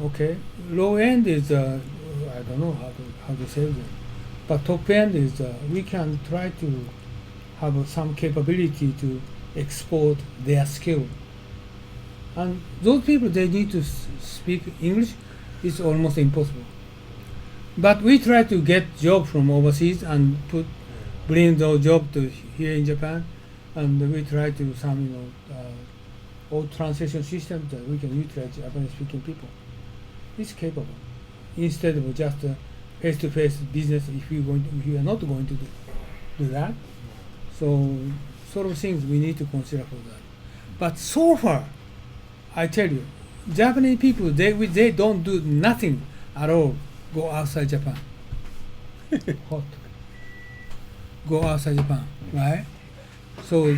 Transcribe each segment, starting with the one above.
Okay, low end is I don't know how to say them, but top end is we can try to have some capability to export their skill. And those people they need to speak English. It's almost impossible. But we try to get job from overseas and bring those job to here in Japan, and we try to some old translation systems that we can utilize Japanese speaking people. It's capable instead of just face-to-face business. If we are not going to do that, so sort of things we need to consider for that. But so far, I tell you, Japanese people they don't do nothing at all. Go outside Japan. Hot. Go outside Japan, right? So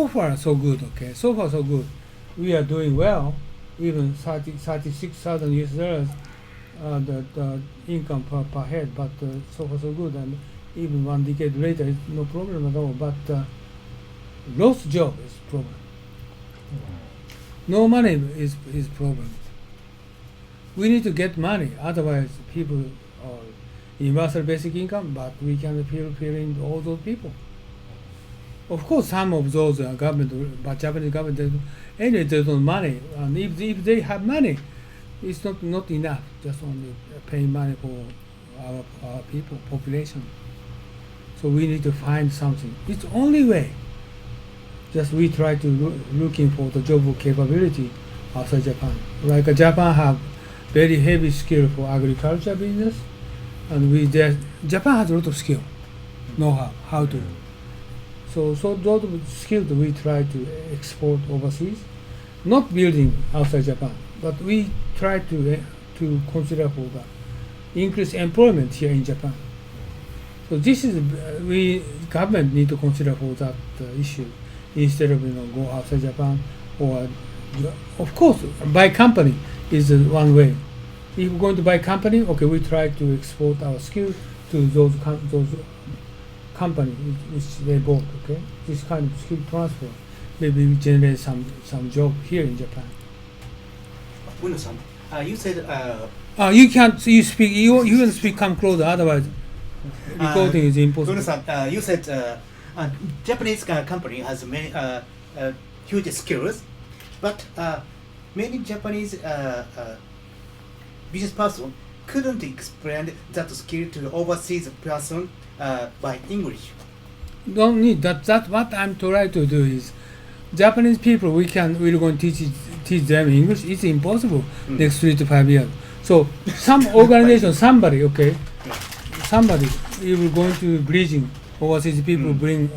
far so good. Okay, so far so good. We are doing well. Even 36,000 US dollars, the income per head. But so far so good. And even 1 decade later, it's no problem at all. But lost job is problem. No money is problem. We need to get money, otherwise people are universal basic income, but we can fill in all those people. Of course, some of those government, but Japanese government, anyway, there's no money, and if they have money, it's not enough. Just only paying money for our people population. So we need to find something. It's the only way. Just we try to looking for the job capability outside Japan. Like Japan have very heavy skill for agriculture business, and Japan has a lot of skill, know how to. So those skills we try to export overseas, not building outside Japan, but we try to consider for the increase employment here in Japan. So this is we government need to consider for that issue instead of go outside Japan or of course buy company is one way. If we're going to buy company, okay, we try to export our skill to those companies which they bought. Okay, this kind of skill transfer, maybe we generate some job here in Japan. Uno-san, you said. You can't. You speak. You can speak. Come closer. Otherwise, recording is impossible. Uno-san, you said Japanese company has many huge skills, but many Japanese business person couldn't explain that skill to the overseas person by English. Don't need that. That's what I'm trying to do is Japanese people we're going to teach them English. It's impossible next 3 to 5 years. So some organization, somebody you will going to bridging overseas people bring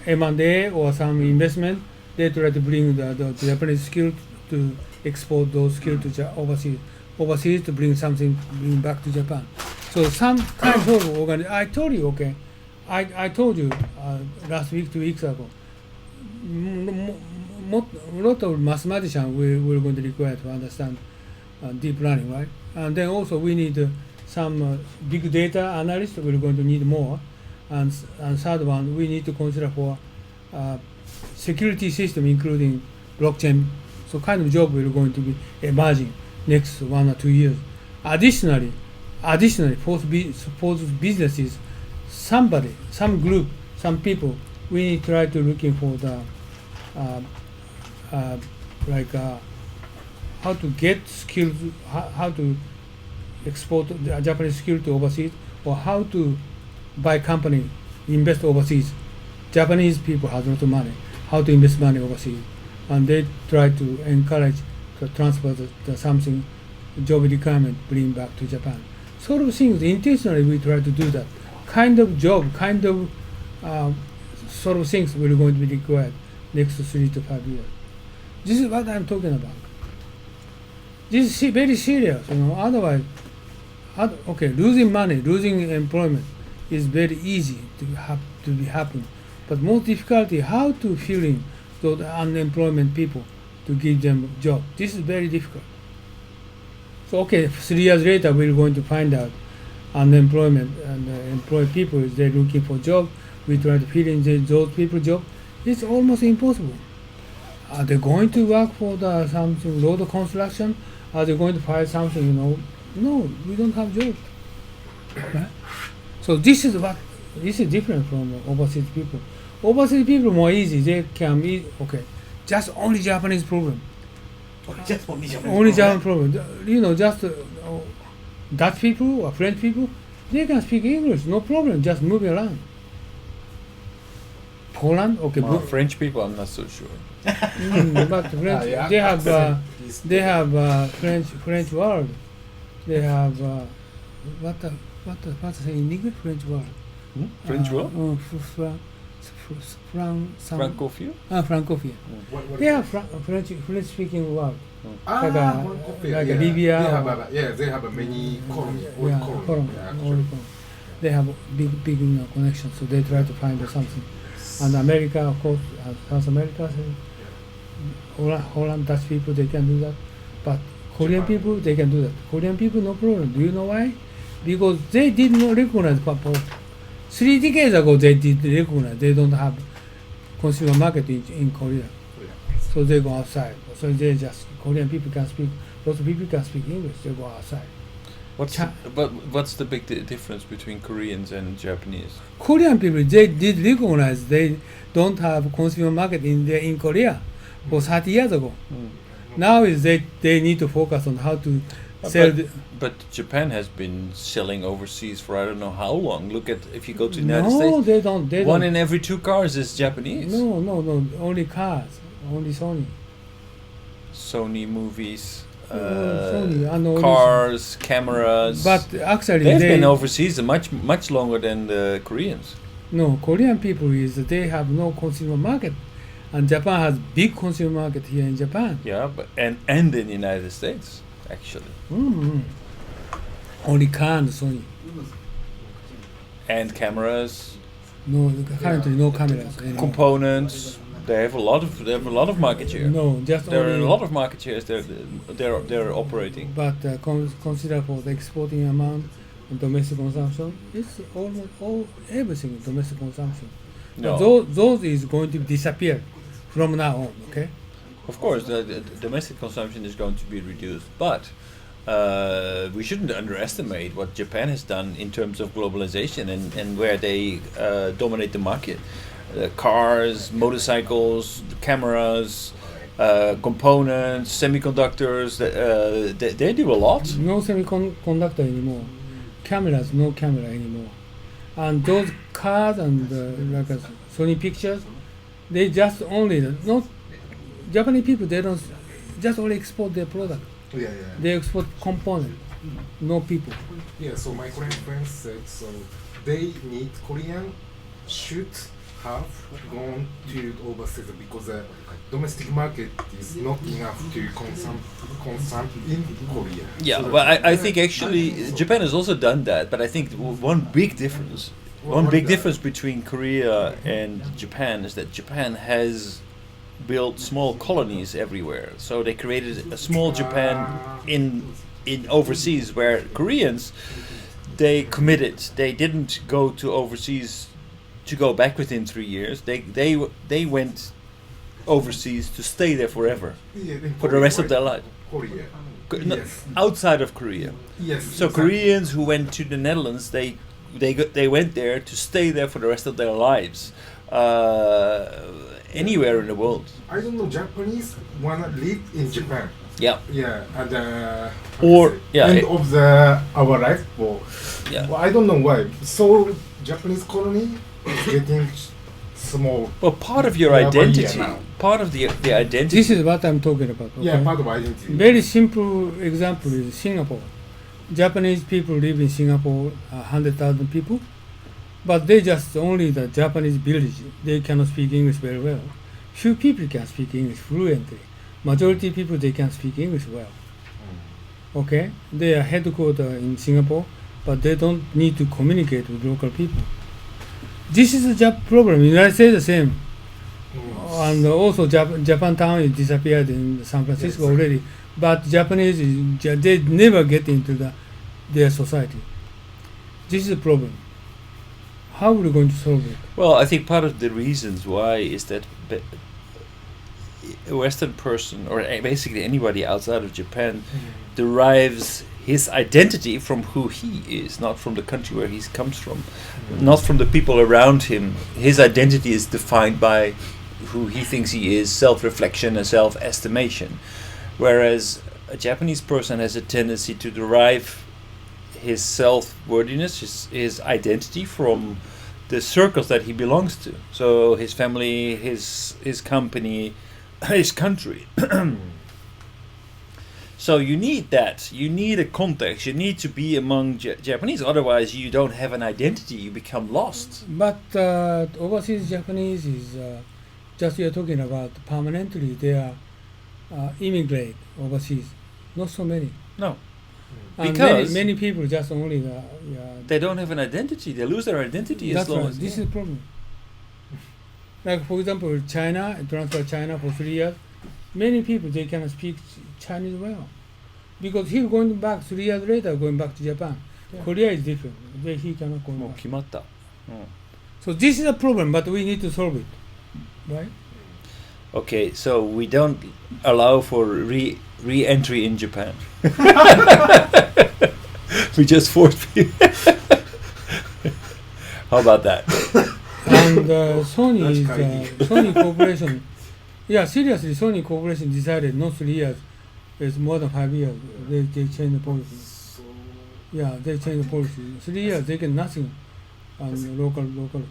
M&A or some investment. They try to bring the Japanese skill to export those skills to overseas to bring back to Japan. So some kind of organization. I told you, I told you last week, 2 weeks ago. A lot of mathematicians we're going to require to understand deep learning, right? And then also we need some big data analysts. We're going to need more. And third one, we need to consider for security system, including blockchain. So kind of job we're going to be emerging next 1 or 2 years. Additionally, for businesses, some group, some people, we try to looking for the how to get skills, how to export the Japanese skill to overseas, or how to buy company, invest overseas. Japanese people have a lot of money, how to invest money overseas, and they try to encourage to transfer the something job requirement bring back to Japan. Sort of things intentionally we try to do that. Kind of job, sort of things we're going to be required next 3 to 5 years. This is what I'm talking about. This is very serious, Otherwise, losing money, losing employment is very easy to be happen. But most difficulty how to fill in those unemployment people to give them job. This is very difficult. So 3 years later we're going to find out unemployment and employed people is they're looking for job. We try to fill in those people job. It's almost impossible. Are they going to work for something road construction Are they going to find something? No, we don't have job. Right? So this is different from overseas people. Overseas people more easy. They can be just only Japanese problem. Just only Japanese Only problem. Japan problem. Just Dutch people or French people, they can speak English, no problem. Just move around. Poland, French people, I'm not so sure. but French, they have French word. They have what's the in English French word? French word? Francophile. Francophile? Francophile. What They have French speaking word. Like yeah. Libya. They have many colonies. They have big connection, so they try to find something. And America, of course, South America, Holland, Dutch people, they can do that. But Korean people, they can do that. Korean people, no problem. Do you know why? Because they did not recognize Papa. 3 decades ago, they did recognize they don't have consumer market in Korea. So they go outside. So they just, Korean people can speak, lots of people can speak English, they go outside. What's the big difference between Koreans and Japanese? Korean people, they did recognize they don't have consumer market in Korea for 30 years ago. Now is they need to focus on how to sell. But Japan has been selling overseas for I don't know how long. Look at if you go to the United No, States. they don't. One in every 2 cars is Japanese. No. Only cars. Only Sony. Sony movies, Sony, and cars, cameras. But actually, they've been overseas much longer than the Koreans. No, Korean people they have no consumer market, and Japan has big consumer market here in Japan. Yeah, but and in the United States actually. Only car and Sony. And cameras. No, currently no cameras anymore. Components. They have a lot of market share. No, just there only. are a lot of market shares they're operating. But consider for the exporting amount and domestic consumption, it's almost everything is domestic consumption. No. But those is going to disappear from now on. Okay. Of course, the domestic consumption is going to be reduced, but we shouldn't underestimate what Japan has done in terms of globalization and where they dominate the market. Cars, motorcycles, cameras, components, semiconductors, they do a lot. No semiconductor anymore. Cameras, no camera anymore. And those cars and like Sony pictures, they just only not Japanese people. They don't just only export their product. They export component, no people. Yeah. So my Korean friends said so they need Korean should have gone to overseas because the domestic market is not enough to consume in Korea. Yeah, So well, I think actually Japan has also done that, but I think one big difference between Korea and Japan is that Japan has built small colonies everywhere. So they created a small Japan in overseas, where Koreans, they committed. They didn't go to overseas to go back within 3 years. They went overseas to stay there forever for the rest of their life. Korea. No, Yes. outside of Korea. Yes. So exactly. Koreans who went to the Netherlands, they went there to stay there for the rest of their lives, anywhere in the world. I don't know. Japanese wanna live in Japan. Yeah. Yeah, and End of our life. Well, I don't know why. So Japanese colony is getting small. Well, part of your identity, part of the identity. This is what I'm talking about. Okay? Yeah, part of identity. Very simple example is Singapore. Japanese people live in Singapore, 100,000 people, but they just only the Japanese village. They cannot speak English very well. Few people can speak English fluently. Majority people they can speak English well. Okay, they are headquartered in Singapore, but they don't need to communicate with local people. This is a problem. United States the same, and also Japan town is disappeared in San Francisco already. But Japanese they never get into their society. This is a problem. How are we going to solve it? Well, I think part of the reasons why is that a Western person, or basically anybody outside of Japan, derives his identity from who he is, not from the country where he comes from, not from the people around him. His identity is defined by who he thinks he is, self-reflection and self-estimation. Whereas a Japanese person has a tendency to derive his self-worthiness, his identity from the circles that he belongs to. So his family, his company, his country. So you need that. You need a context. You need to be among Japanese. Otherwise, you don't have an identity. You become lost. But overseas Japanese is just we are talking about permanently they are immigrate overseas. Not so many. No. And Because many people just only they don't have an identity. They lose their identity that's as long right. as This is the problem. Like for example, China, transfer China for 3 years. Many people they cannot speak Chinese well because he's going back 3 years later, going back to Japan. Yeah. Korea is different. He cannot go もう back. 決まった。So this is a problem, but we need to solve it, right? Okay, so we don't allow for re-entry in Japan. We just force people. How about that? And Sony is Sony Corporation. Yeah, seriously, Sony Corporation decided not 3 years. It's more than 5 years. They changed the policy. So Yeah, they changed the policy. 3 years they get nothing on the local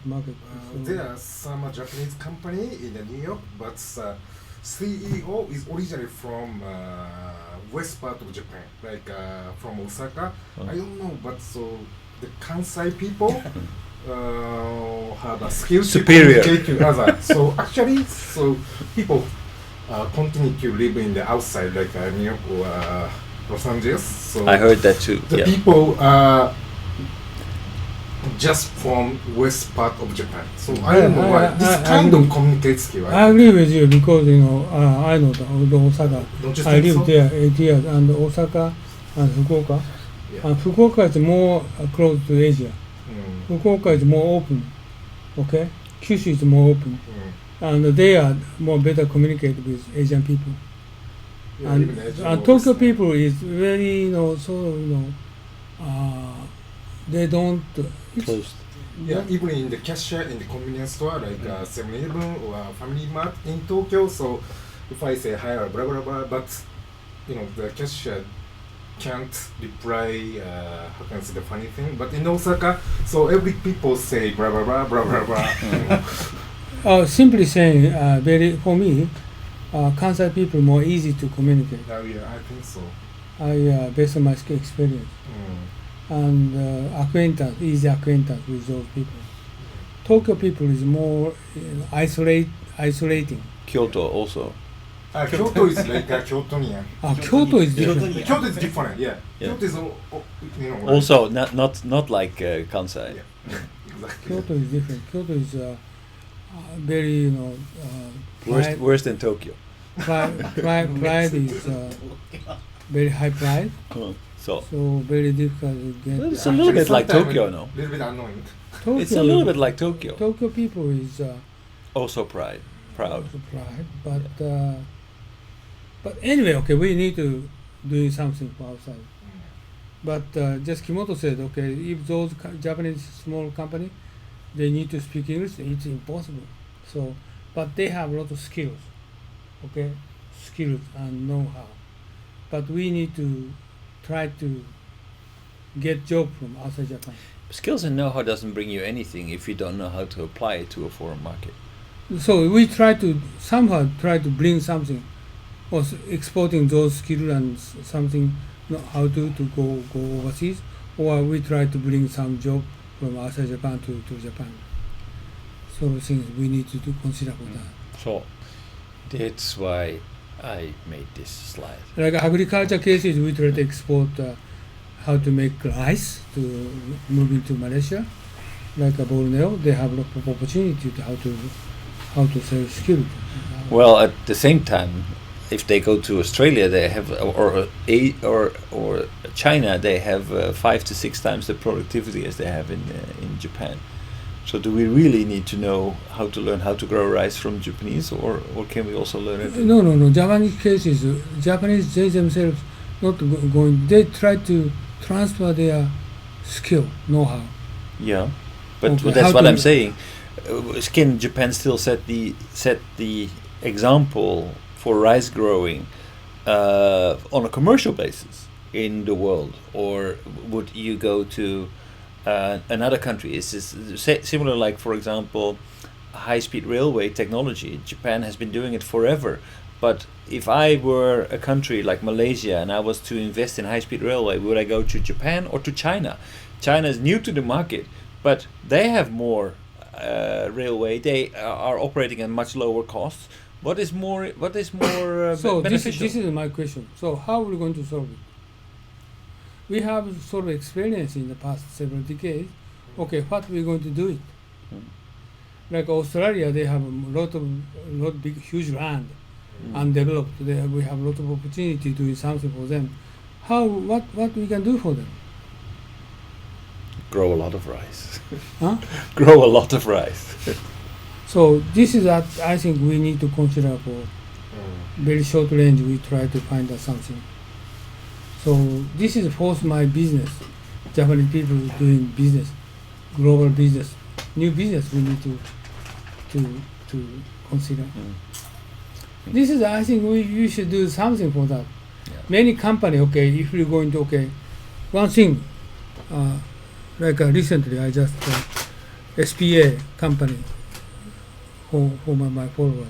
market. So there are some Japanese company in New York, but CEO is originally from west part of Japan, like from Osaka. I don't know, but so the Kansai people have a skill Superior. to communicate to others. So actually, so people continue to live in the outside, like New York or Los Angeles. So I heard that too. the Yeah. people just from west part of Japan. So I don't know why this kind of communicate skill. I agree with you because I know the Osaka. Don't you I think lived so? there 8 years, and Osaka and Fukuoka. Yeah. And Fukuoka is more close to Asia. Mm, Fukuoka is more open. Okay, Kyushu is more open, mm. and they are more better communicate with Asian people. Yeah, And, even Asian and always, Tokyo people is very they don't. Closed. Yeah, even in the cashier in the convenience store like 7-Eleven or Family Mart in Tokyo. So if I say hi or blah blah blah, but the cashier can't reply. How can I say the funny thing? But in Osaka, so every people say blah blah blah blah blah blah. Simply saying, for me, Kansai people more easy to communicate. Yeah, I think so. Based on my experience. And easy acquaintance with those people. Tokyo people is more isolating. Kyoto also. Kyoto is like Kyotonian. Kyoto is different. Kyoto is different. Yeah. Yeah. Kyoto is Also not like Kansai. Yeah. Exactly. Kyoto is different. Kyoto is very Worse than Tokyo. pride is very high pride. So So very difficult to get. it's a little bit like Tokyo, no? A little bit annoying. Tokyo, It's a little bit like Tokyo. Tokyo people is Also proud. also pride, but anyway, okay, we need to do something for outside. But just Kimoto said, okay, if those Japanese small company, they need to speak English, it's impossible. So, but they have a lot of skills, okay, skills and know-how. But we need to try to get job from outside Japan. Skills and know-how doesn't bring you anything if you don't know how to apply it to a foreign market. So we try to somehow bring something, or exporting those skills and something, how to go overseas, or we try to bring some job from outside Japan to Japan. So things we need to consider for that. So that's why I made this slide. Like agriculture cases, we try to export how to make rice to move into Malaysia. Like Borneo, they have a lot of opportunity to how to sell skills. Well, at the same time, if they go to Australia, they have or China, they have 5 to 6 times the productivity as they have in Japan. So do we really need to know how to learn how to grow rice from Japanese, or can we also learn it? No. Japanese cases, Japanese they themselves not going. They try to transfer their skill, know-how. Yeah, but Okay, that's how what to- I'm saying. Can Japan still set the example for rice growing on a commercial basis in the world, or would you go to another country? Is this similar, like for example, high-speed railway technology? Japan has been doing it forever, but if I were a country like Malaysia and I was to invest in high-speed railway, would I go to Japan or to China? China is new to the market, but they have more railway. They are operating at much lower costs. What is more So beneficial? this is my question. So how are we going to solve it? We have sort of experience in the past several decades. Okay, what we going to do it? Like Australia, they have a lot big, huge land, undeveloped. We have a lot of opportunity to do something for them. What we can do for them? Grow a lot of rice. Huh? Grow a lot of rice. So this is what I think we need to consider for very short range. We try to find out something. So this is force my business. Japanese people doing business, global business, new business. We need to consider. This is I think we should do something for that. Yeah. Many company if you're going to one thing like recently I just SPA company for my followers.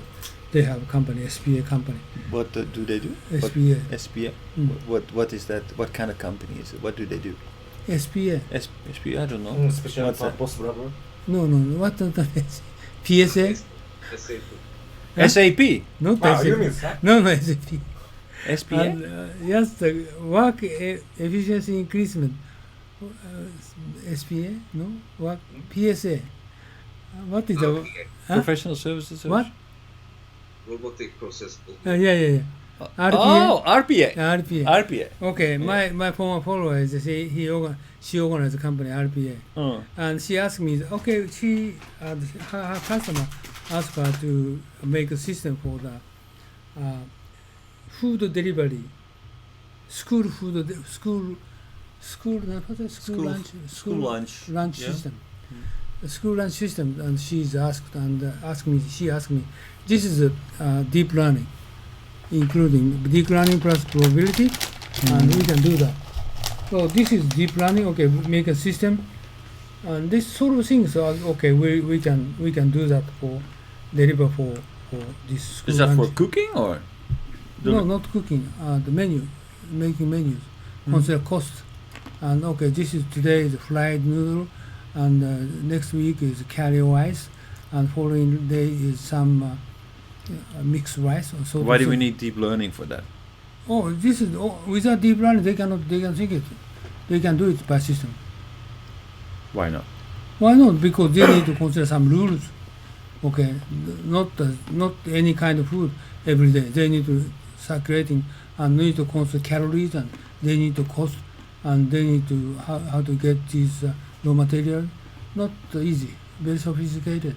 They have a company, SPA company. What do they do? SPA. SPA. Mm. What is that? What kind of company is it? What do they do? SPA. SPA. I don't know. Special What's that? purpose rubber. No. What the PSA? SAP. Huh? SAP. Not Ah, you SAP. mean SAP? No, SAP. SPA. And, yes, the work efficiency increasement. SPA? No? Work PSA. What is the? Huh? Professional services. What? Robotic process. Yeah. RPA? Oh, RPA. RPA. RPA. Okay, Yeah. my former follower is she organized a company RPA, and she asked me. Okay, her customer asked her to make a system for the food delivery, school lunch Yeah. system. The school lunch system, and she asked me. This is a deep learning, including deep learning plus probability, and we can do that. So this is deep learning. Okay, we make a system, and this sort of things. Okay, we can do that for deliver for this school Is that for lunch. cooking or? No, not cooking. The menu, making menus, consider cost. And okay, this is today is fried noodle, and next week is curry rice, and following day is some mixed rice. Or so Why do we need deep learning for that? Oh, this is without deep learning they can think it. They can do it by system. Why not? Why not? Because they need to consider some rules. Okay, not any kind of food every day. They need to start creating and need to consider calories, and they need to cost, and they need to how to get these raw material. Not easy, very sophisticated.